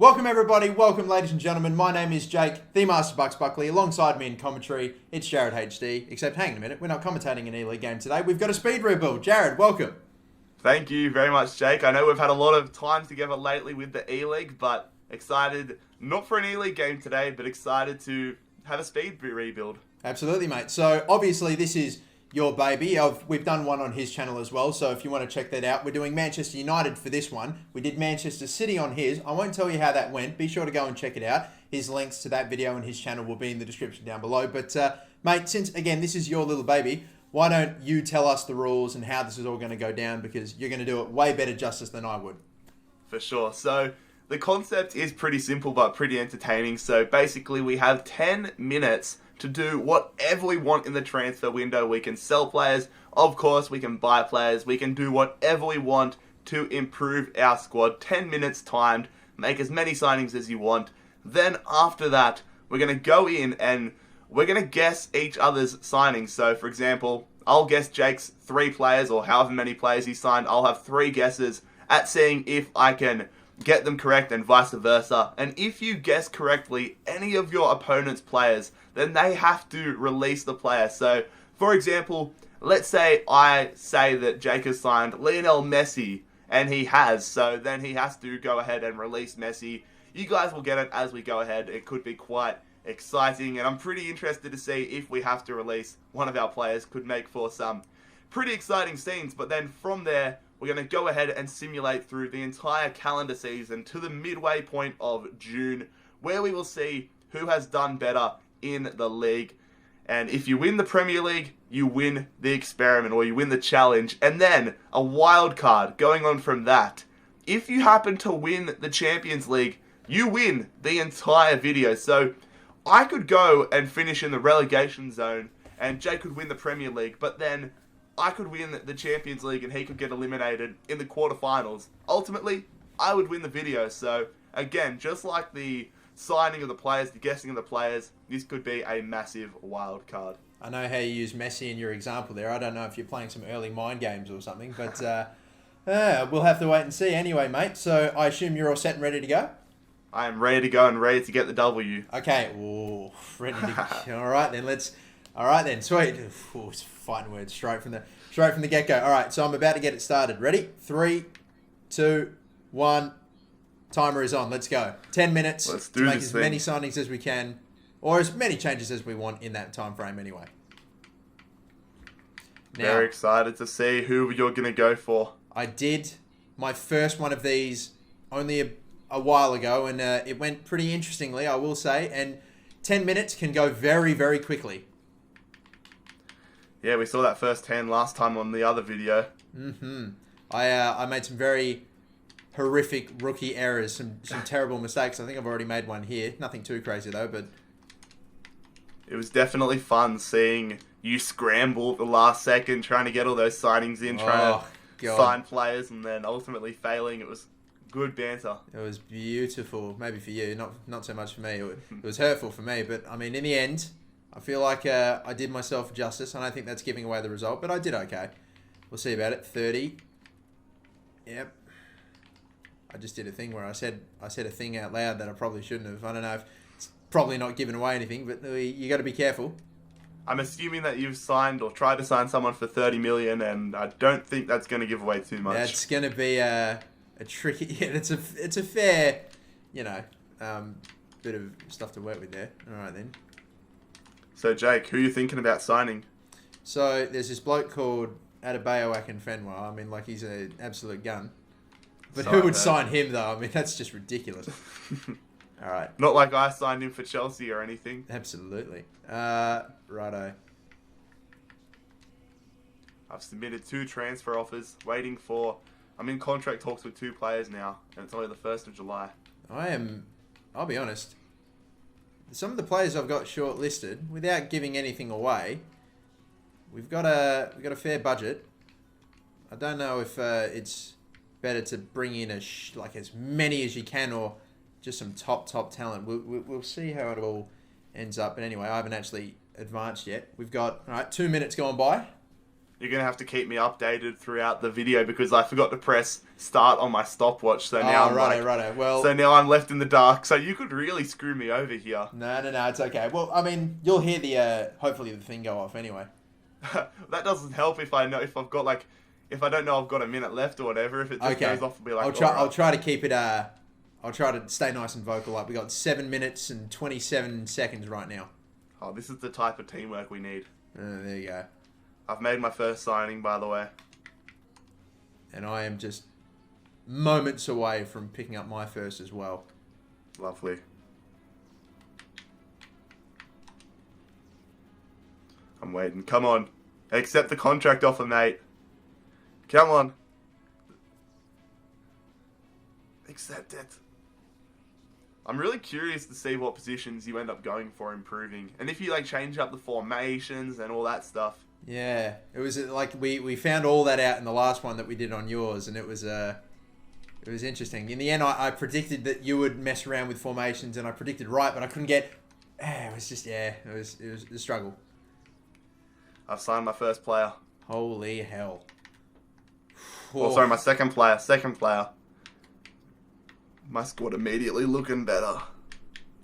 Welcome everybody, welcome ladies and gentlemen. My name is Jake, the MasterBucks Buckley. Alongside me in commentary, it's Jarradhd HD. Except, hang on a minute, we're not commentating an E-League game today. We've got a speed rebuild. Jarradhd, welcome. Thank you very much, Jake. I know we've had a lot of time together lately with the E-League, but excited, not for an E-League game today, but excited to have a speed rebuild. Absolutely, mate. So, obviously, this is your baby. We've done one on his channel as well, so if you want to check that out, we're doing Manchester United for this one. We did Manchester City on his. I won't tell you how that went. Be sure to go and check it out. His links to that video and his channel will be in the description down below. But, mate, since, again, this is your little baby, why don't you tell us the rules and how this is all going to go down, because you're going to do it way better justice than I would. For sure. So, the concept is pretty simple but pretty entertaining. So, basically, we have 10 minutes to do whatever we want in the transfer window. We can sell players, of course, we can buy players, we can do whatever we want to improve our squad. 10 minutes timed, make as many signings as you want. Then after that, we're going to go in and we're going to guess each other's signings. So, for example, I'll guess Jake's 3 players, or however many players he signed. I'll have 3 guesses at seeing if I can get them correct and vice versa. And if you guess correctly any of your opponent's players, then they have to release the player. So, for example, let's say I say that Jake has signed Lionel Messi, and he has, so then he has to go ahead and release Messi. You guys will get it as we go ahead. It could be quite exciting, and I'm pretty interested to see if we have to release one of our players. Could make for some pretty exciting scenes, but then from there, we're going to go ahead and simulate through the entire calendar season to the midway point of June, where we will see who has done better in the league. And if you win the Premier League, you win the experiment, or you win the challenge, and then a wild card going on from that. If you happen to win the Champions League, you win the entire video. So I could go and finish in the relegation zone, and Jake could win the Premier League, but then I could win the Champions League and he could get eliminated in the quarterfinals. Ultimately, I would win the video. So, again, just like the signing of the players, the guessing of the players, this could be a massive wild card. I know how you use Messi in your example there. I don't know if you're playing some early mind games or something, but we'll have to wait and see anyway, mate. So, I assume you're all set and ready to go? I am ready to go and ready to get the W. Okay, ooh, ready to go. All right, then, sweet. Ooh, it's fighting words straight from the get-go. All right, so I'm about to get it started. Ready? 3, 2, 1. Timer is on. Let's go. 10 minutes to make as many signings as we can, or as many changes as we want in that time frame anyway. Now, very excited to see who you're going to go for. I did my first one of these only a while ago, and it went pretty interestingly, I will say, and 10 minutes can go very, very quickly. Yeah, we saw that first 10 last time on the other video. I made some very horrific rookie errors, some terrible mistakes. I think I've already made one here. Nothing too crazy though, but it was definitely fun seeing you scramble at the last second, trying to get all those signings in, trying to sign players, and then ultimately failing. It was good banter. It was beautiful. Maybe for you, not so much for me. It was hurtful for me, but I mean, in the end, I feel like I did myself justice. I don't think that's giving away the result, but I did okay. We'll see about it. 30. Yep. I just did a thing where I said a thing out loud that I probably shouldn't have. I don't know if it's probably not giving away anything, but you got to be careful. I'm assuming that you've signed or tried to sign someone for 30 million, and I don't think that's going to give away too much. That's going to be a tricky. Yeah, it's a fair, bit of stuff to work with there. All right then. So, Jake, who are you thinking about signing? So, there's this bloke called Adebayo Akinfenwa. I mean, like, he's an absolute gun. But who would sign him, though? I mean, that's just ridiculous. All right. Not like I signed him for Chelsea or anything. Absolutely. Righto. I've submitted 2 transfer offers, waiting for... I'm in contract talks with 2 players now, and it's only the 1st of July. I'll be honest, some of the players I've got shortlisted, without giving anything away, we've got a fair budget. I don't know if it's better to bring in like as many as you can, or just some top talent. We'll see how it all ends up. But anyway, I haven't actually advanced yet. We've got 2 minutes gone by. You're going to have to keep me updated throughout the video because I forgot to press start on my stopwatch. So now righto. Well, so now I'm left in the dark. So you could really screw me over here. No, it's okay. Well, I mean, you'll hear the hopefully the thing go off anyway. That doesn't help if I don't know I've got a minute left or whatever. If it just goes off, I'll be like, I'll try to keep it. I'll try to stay nice and vocal. Like we got 7 minutes and 27 seconds right now. Oh, this is the type of teamwork we need. There you go. I've made my first signing, by the way. And I am just moments away from picking up my first as well. Lovely. I'm waiting. Come on. Accept the contract offer, mate. Come on. Accept it. I'm really curious to see what positions you end up going for improving. And if you like change up the formations and all that stuff. Yeah. It was like we found all that out in the last one that we did on yours, and it was interesting. In the end I predicted that you would mess around with formations, and I predicted right, but I couldn't get it was just it was a struggle. I've signed my first player. Holy hell. Oh, sorry, my second player. My squad immediately looking better.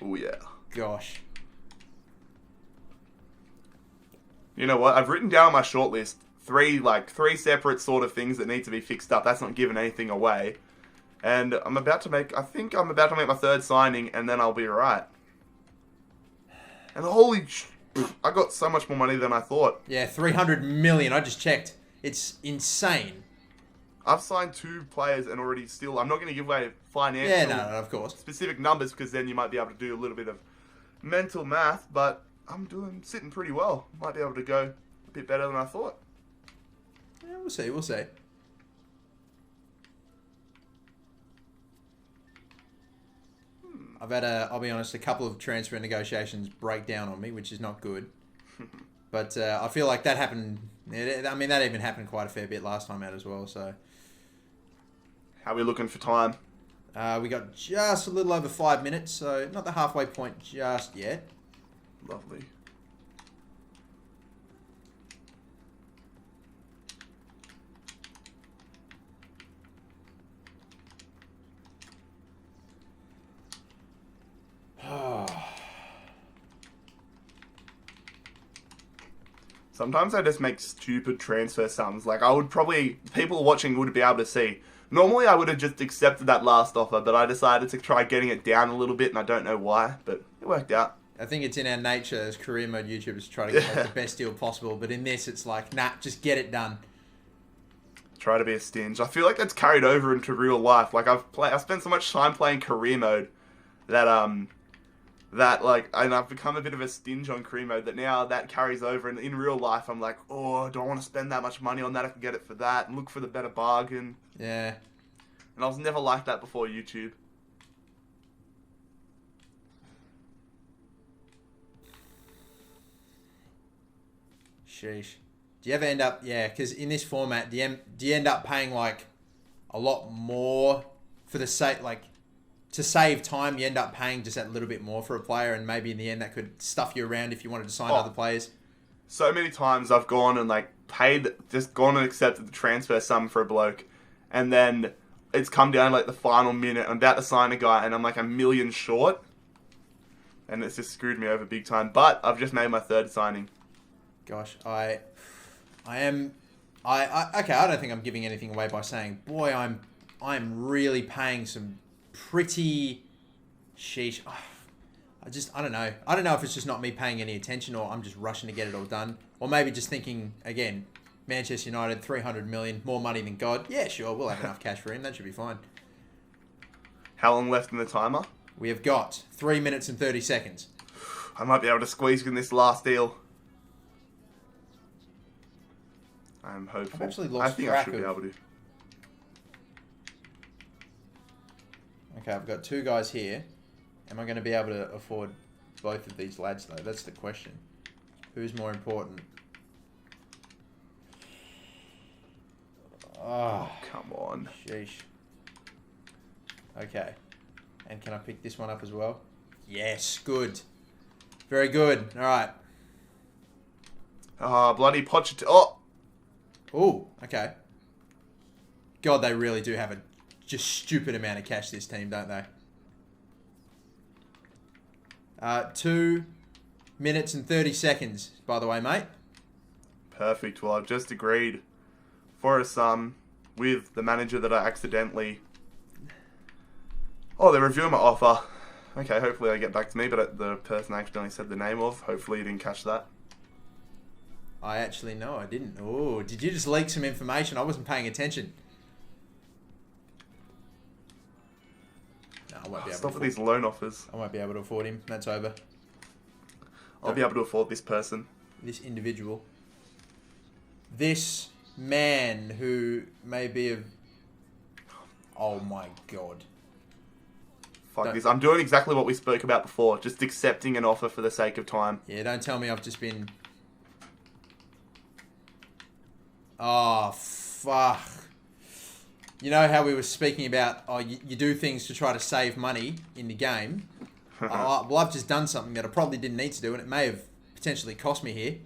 Oh, yeah. Gosh. You know what? I've written down on my shortlist three separate sort of things that need to be fixed up. That's not giving anything away. And I think I'm about to make my third signing, and then I'll be right. And I got so much more money than I thought. Yeah, 300 million. I just checked. It's insane. I've signed 2 players and already I'm not going to give away financial no, of course. specific numbers because then you might be able to do a little bit of mental math, but I'm sitting pretty well. Might be able to go a bit better than I thought. Yeah, we'll see. I've had I'll be honest, a couple of transfer negotiations break down on me, which is not good. But I feel like that happened. I mean, that even happened quite a fair bit last time out as well. So, how are we looking for time? We got just a little over 5 minutes, so not the halfway point just yet. Lovely. Sometimes I just make stupid transfer sums. Like, people watching would be able to see. Normally I would have just accepted that last offer, but I decided to try getting it down a little bit, and I don't know why, but it worked out. I think it's in our nature as career mode YouTubers to try to get like, the best deal possible, but in this it's like, nah, just get it done. Try to be a stinge. I feel like that's carried over into real life. Like, I've spent so much time playing career mode that, and I've become a bit of a stinge on career mode that now that carries over, and in real life I'm like, oh, do I want to spend that much money on that? I can get it for that and look for the better bargain. Yeah. And I was never like that before YouTube. Sheesh. Do you ever end up, because in this format, do you end up paying like a lot more for the sake, like, to save time, you end up paying just that little bit more for a player, and maybe in the end that could stuff you around if you wanted to sign other players? So many times I've gone and gone and accepted the transfer sum for a bloke, and then it's come down like the final minute, I'm about to sign a guy, and I'm like $1 million short, and it's just screwed me over big time. But I've just made my third signing. Gosh, I don't think I'm giving anything away by saying, boy, I'm really paying some pretty sheesh. I don't know. I don't know if it's just not me paying any attention, or I'm just rushing to get it all done, or maybe just thinking again, Manchester United, 300 million, more money than God. Yeah, sure, we'll have enough cash for him. That should be fine. How long left in the timer? We have got 3 minutes and 30 seconds. I might be able to squeeze in this last deal. I'm hopeful. I've actually lost I think track I should be able to. Okay, I've got 2 guys here. Am I going to be able to afford both of these lads, though? That's the question. Who's more important? Oh, come on. Sheesh. Okay. And can I pick this one up as well? Yes, good. Very good. All right. Ah, bloody Pochettino. Oh! Oh, okay. God, they really do have a just stupid amount of cash, this team, don't they? 2 minutes and 30 seconds, by the way, mate. Perfect. Well, I've just agreed for a sum with the manager that I accidentally... Oh, they're reviewing my offer. Okay, hopefully they get back to me, but the person I accidentally said the name of, hopefully you didn't catch that. I actually, no, I didn't. Oh, did you just leak some information? I wasn't paying attention. No, I won't be able Stop to with these loan offers. I won't be able to afford him. That's over. I'll be able to afford this person. This individual. This man who may be of... Oh my God. Fuck this. I'm doing exactly what we spoke about before. Just accepting an offer for the sake of time. Yeah, don't tell me I've just been... Oh, fuck. You know how we were speaking about, oh, you do things to try to save money in the game? Well, I've just done something that I probably didn't need to do, and it may have potentially cost me here.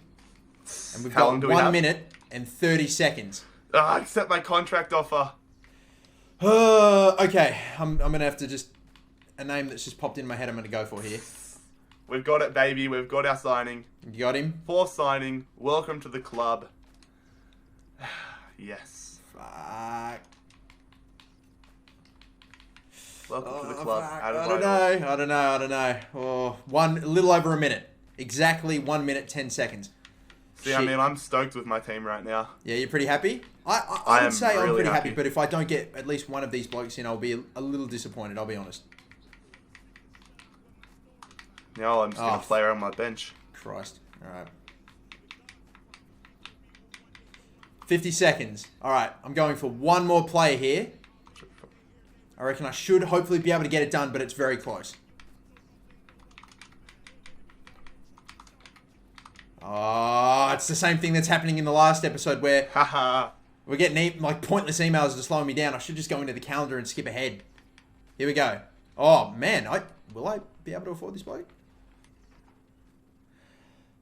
And we've got 1 minute and 30 seconds. Accept my contract offer. Okay, I'm going to have to just... A name that's just popped in my head I'm going to go for here. We've got it, baby. We've got our signing. You got him? For signing. Welcome to the club. Yes. Fuck. Welcome to the club. I don't know. Oh, a little over a minute. Exactly 1 minute, 10 seconds. See, Shit. I mean, I'm stoked with my team right now. Yeah, you're pretty happy? I would say really I'm pretty happy. happy, but if I don't get at least one of these blokes in, I'll be a little disappointed, I'll be honest. Now I'm just going to play her on my bench. Christ. Alright. 50 seconds. Alright, I'm going for one more play here. I reckon I should hopefully be able to get it done, but it's very close. Oh, it's the same thing that's happening in the last episode where we're getting like pointless emails that are slowing me down. I should just go into the calendar and skip ahead. Here we go. Oh, man. Will I be able to afford this bloke?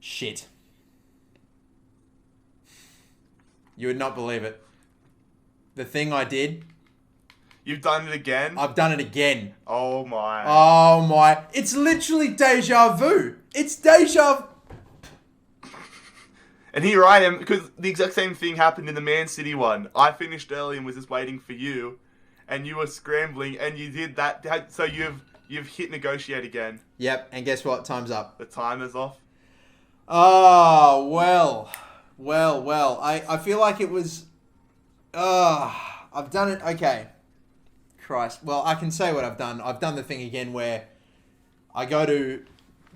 Shit. You would not believe it. The thing I did... You've done it again? I've done it again. Oh, my. Oh, my. It's literally deja vu. It's deja... And here I am, because the exact same thing happened in the Man City one. I finished early and was just waiting for you, and you were scrambling, and you did that. So you've hit negotiate again. Yep, and guess what? Time's up. The timer's off. Oh, well. I feel like it was... I've done it... Okay. Christ. Well, I can say what I've done. I've done the thing again where I go to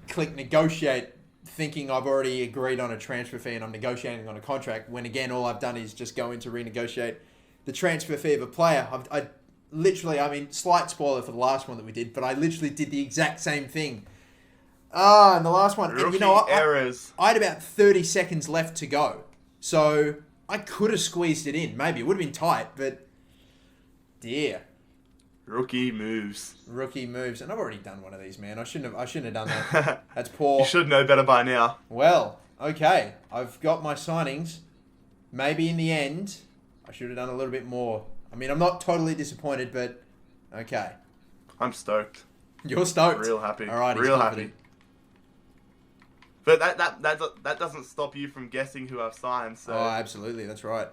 click negotiate thinking I've already agreed on a transfer fee and I'm negotiating on a contract, when again, all I've done is just go in to renegotiate the transfer fee of a player. I literally, I mean, slight spoiler for the last one that we did, but I literally did the exact same thing. And the last one, and you know what? Errors. I had about 30 seconds left to go. So I could have squeezed it in. Maybe it would have been tight, but dear. Rookie moves. And I've already done one of these, man. I shouldn't have done that. That's poor. You should know better by now. Well, okay. I've got my signings. Maybe in the end, I should have done a little bit more. I mean, I'm not totally disappointed, but okay. I'm stoked. You're stoked. Real happy. All right, real happy. But that doesn't stop you from guessing who I've signed. So. Oh, absolutely. That's right.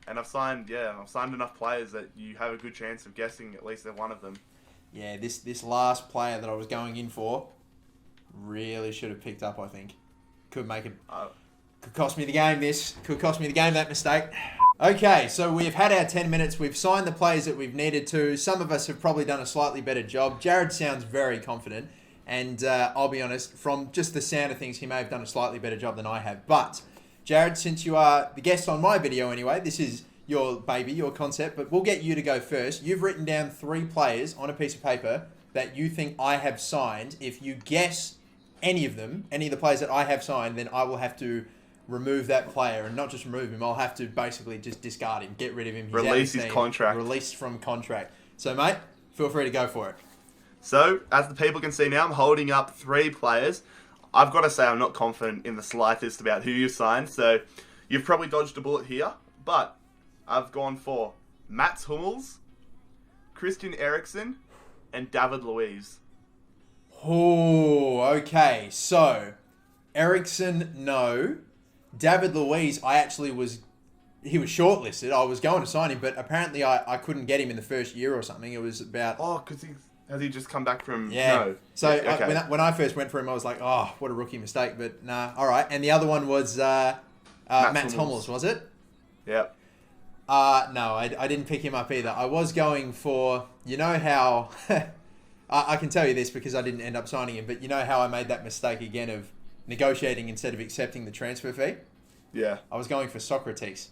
And I've signed enough players that you have a good chance of guessing at least one of them. Yeah, this last player that I was going in for really should have picked up, I think. Could make it... Could cost me the game, this. Could cost me the game, that mistake. Okay, so we've had our 10 minutes. We've signed the players that we've needed to. Some of us have probably done a slightly better job. Jarradhd sounds very confident. And I'll be honest, from just the sound of things, he may have done a slightly better job than I have. But... Jarradhd, since you are the guest on my video anyway, this is your baby, your concept, but we'll get you to go first. You've written down 3 players on a piece of paper that you think I have signed. If you guess any of them, any of the players that I have signed, then I will have to remove that player, and not just remove him, I'll have to basically just discard him, get rid of him. He's release his contract. Released from contract. So, mate, feel free to go for it. So, as the people can see now, I'm holding up 3 players. I've got to say I'm not confident in the slightest about who you've signed, so you've probably dodged a bullet here. but I've gone for Mats Hummels, Christian Eriksen, and David Luiz. Oh, okay. So, Ericsson, no. David Luiz, he was shortlisted. I was going to sign him, but apparently I couldn't get him in the first year or something. It was about... Oh, because has he just come back from... Yeah. No. So, Yeah, okay. when I first went for him, I was like, oh, what a rookie mistake. But nah, all right. And the other one was Mats Hummels, was it? Yep. No, I didn't pick him up either. I was going for... You know how... I can tell you this because I didn't end up signing him, but you know how I made that mistake again of negotiating instead of accepting the transfer fee? Yeah. I was going for Socrates.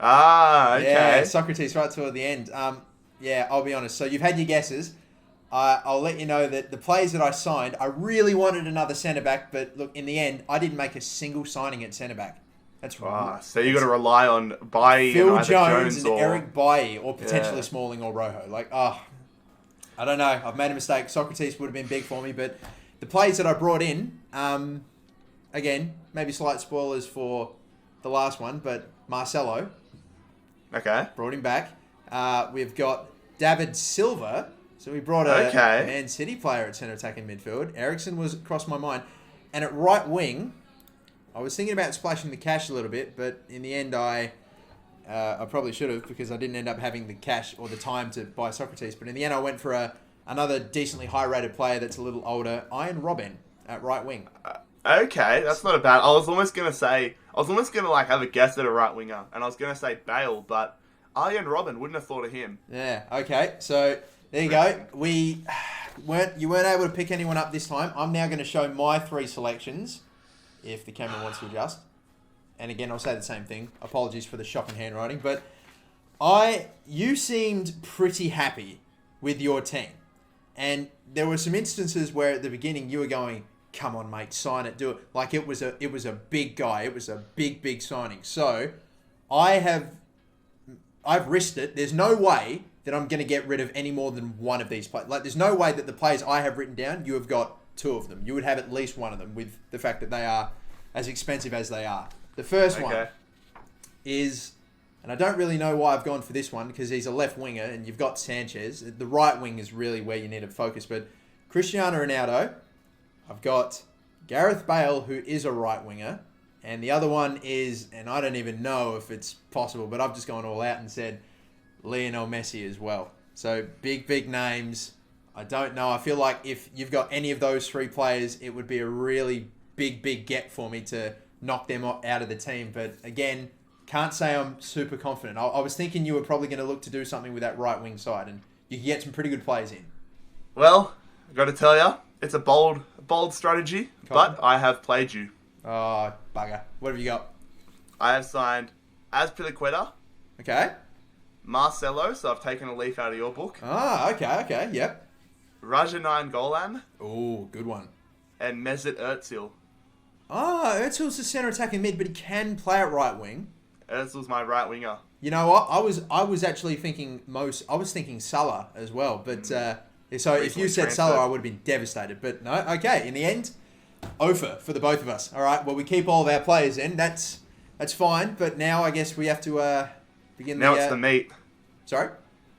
Ah, okay. Yeah, Socrates right toward the end. Yeah, I'll be honest. So you've had your guesses. I'll let you know that the players that I signed, I really wanted another centre-back, but look, in the end, I didn't make a single signing at centre-back. That's right. So you got to rely on Bailly Phil and either Jones and or... Eric Bailly, or potentially Yeah. Smalling or Rojo. I don't know. I've made a mistake. Socrates would have been big for me, but the players that I brought in, again, maybe slight spoilers for the last one, but Marcelo, Okay. brought him back. We've got David Silva, so we brought a Okay. Man City player at centre attacking midfield. Ericsson was across my mind, and at right wing, I was thinking about splashing the cash a little bit, but in the end, I probably should have because I didn't end up having the cash or the time to buy Socrates. But in the end, I went for another decently high-rated player that's a little older, Ian Robben at right wing. Okay, that's not a bad... I was almost going to like have a guess at a right winger, and I was going to say Bale, but Arjen Robben, wouldn't have thought of him. Yeah. Okay. So there you go. You weren't able to pick anyone up this time. I'm now going to show my 3 selections, if the camera wants to adjust. And again, I'll say the same thing. Apologies for the shocking handwriting, but you seemed pretty happy with your team. And there were some instances where at the beginning you were going, come on, mate, sign it, do it. Like it was a big guy. It was a big signing. So I've risked it. There's no way that I'm going to get rid of any more than one of these players. Like there's no way that the players I have written down, you have got 2 of them. You would have at least one of them with the fact that they are as expensive as they are. The first one is, and I don't really know why I've gone for this one because he's a left winger and you've got Sanchez. The right wing is really where you need to focus. But Cristiano Ronaldo, I've got Gareth Bale, who is a right winger. And the other one is, and I don't even know if it's possible, but I've just gone all out and said Lionel Messi as well. So big names. I don't know. I feel like if you've got any of those 3 players, it would be a really big get for me to knock them out of the team. But again, can't say I'm super confident. I was thinking you were probably going to look to do something with that right wing side, and you can get some pretty good plays in. Well, I've got to tell you, it's a bold strategy, but I have played you. Oh, bugger. What have you got? I have signed Azpilicueta, Okay. Marcelo, so I've taken a leaf out of your book, Ah, okay. Yep. Rajanine Golan, Oh, good one. and Mesut Ozil. Ah, Özil's a centre attacking mid, but he can play at right wing. Ozil's my right winger. You know what? I was actually thinking Salah as well, but so if you said Salah, I would have been devastated. But no, okay. In the end, Ofer for the both of us. All right. Well, we keep all of our players in. That's fine. But now I guess we have to begin. Now it's the meat. Sorry.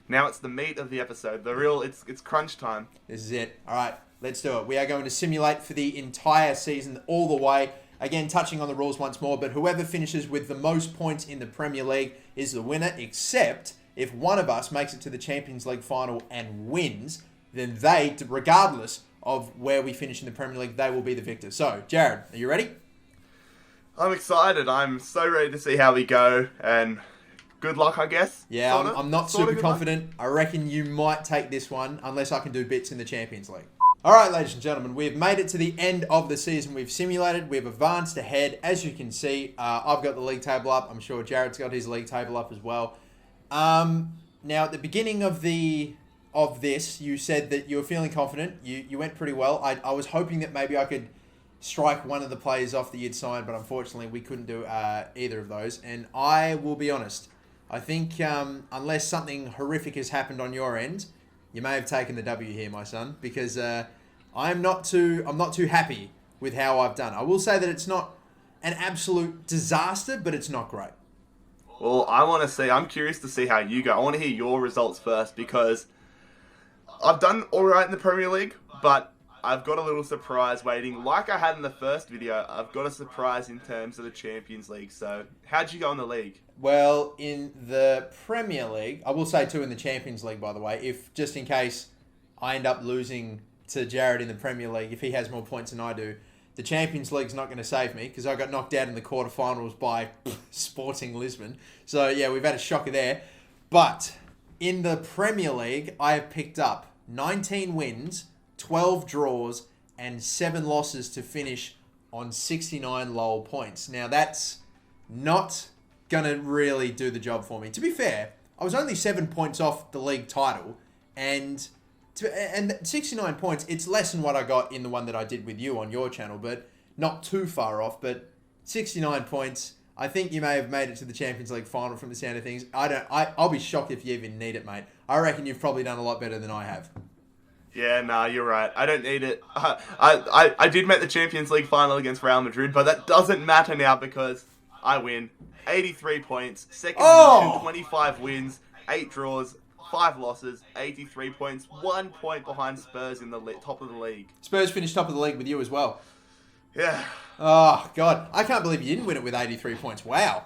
Now it's the meat of the episode. The real. It's crunch time. This is it. All right. Let's do it. We are going to simulate for the entire season, all the way. Again, touching on the rules once more, but whoever finishes with the most points in the Premier League is the winner, except if one of us makes it to the Champions League final and wins, then they, regardless of where we finish in the Premier League, they will be the victor. So, Jarradh, are you ready? I'm excited. I'm so ready to see how we go, and good luck, I guess. Yeah, I'm not super confident. I reckon you might take this one, unless I can do bits in the Champions League. All right, ladies and gentlemen, we've made it to the end of the season. We've simulated, we've advanced ahead. As you can see, I've got the league table up. I'm sure Jarrad's got his league table up as well. Now, at the beginning of this, you said that you were feeling confident. You went pretty well. I was hoping that maybe I could strike one of the players off that you'd signed, but unfortunately, we couldn't do either of those. And I will be honest, I think unless something horrific has happened on your end, you may have taken the W here, my son, because I'm not too happy with how I've done. I will say that it's not an absolute disaster, but it's not great. Well, I'm curious to see how you go. I want to hear your results first because I've done alright in the Premier League, but I've got a little surprise waiting. Like I had in the first video, I've got a surprise in terms of the Champions League. So, how'd you go in the league? Well, in the Premier League, I will say too in the Champions League, by the way, if just in case I end up losing to Jarradhd in the Premier League, if he has more points than I do, the Champions League's not going to save me because I got knocked out in the quarterfinals by Sporting Lisbon. So, yeah, we've had a shocker there. But in the Premier League, I have picked up 19 wins, 12 draws, and 7 losses to finish on 69 lol points. Now, that's not going to really do the job for me. To be fair, I was only 7 points off the league title, and 69 points, it's less than what I got in the one that I did with you on your channel, but not too far off. But 69 points, I think you may have made it to the Champions League final from the sound of things. I'll be shocked if you even need it, mate. I reckon you've probably done a lot better than I have. Yeah, nah, you're right. I don't need it. I did make the Champions League final against Real Madrid, but that doesn't matter now because I win. 83 points, second position, 25 wins, 8 draws, 5 losses, 83 points, 1 point behind Spurs in the top of the league. Spurs finished top of the league with you as well. Yeah. Oh, God. I can't believe you didn't win it with 83 points. Wow.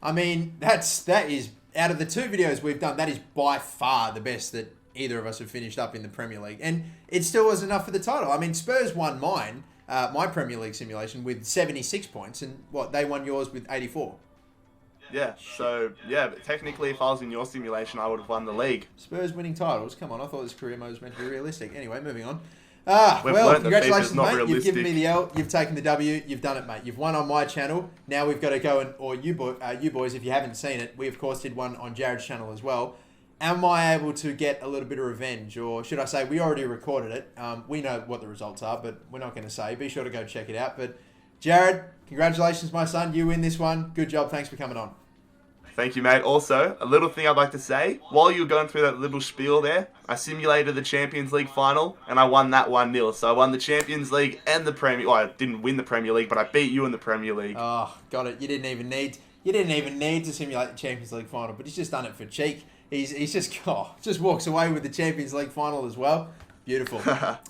I mean, that is, out of the 2 videos we've done, that is by far the best that either of us have finished up in the Premier League. And it still was enough for the title. I mean, Spurs won mine, my Premier League simulation, with 76 points. And they won yours with 84. Yeah, so, but technically if I was in your simulation, I would have won the league. Spurs winning titles? Come on, I thought this career mode was meant to be realistic. Anyway, moving on. We've Well, learnt that congratulations, FIFA's not mate. realistic. You've given me the L. You've taken the W. You've done it, mate. You've won on my channel. Now we've got to go or you boys, if you haven't seen it, we of course did one on Jarrad's channel as well. Am I able to get a little bit of revenge? Or should I say, we already recorded it. We know what the results are, but we're not going to say. Be sure to go check it out. But Jarradh, congratulations, my son. You win this one. Good job. Thanks for coming on. Thank you, mate. Also, a little thing I'd like to say. While you were going through that little spiel there, I simulated the Champions League final, and I won that 1-0. So I won the Champions League and the Premier... Well, I didn't win the Premier League, but I beat you in the Premier League. Oh, got it. You didn't even need to simulate the Champions League final, but he's just done it for cheek. He's just walks away with the Champions League final as well. Beautiful.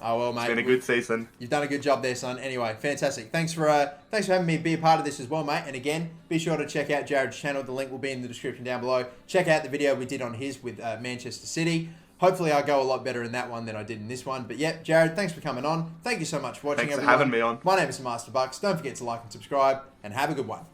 Oh, well, mate. It's been a good season. You've done a good job there, son. Anyway, fantastic. Thanks for having me be a part of this as well, mate. And again, be sure to check out Jarrad's channel. The link will be in the description down below. Check out the video we did on his with Manchester City. Hopefully, I go a lot better in that one than I did in this one. But yeah, Jarradh, thanks for coming on. Thank you so much for watching, Thanks for everyone. having me on. My name is MasterBucks. Don't forget to like and subscribe, and have a good one.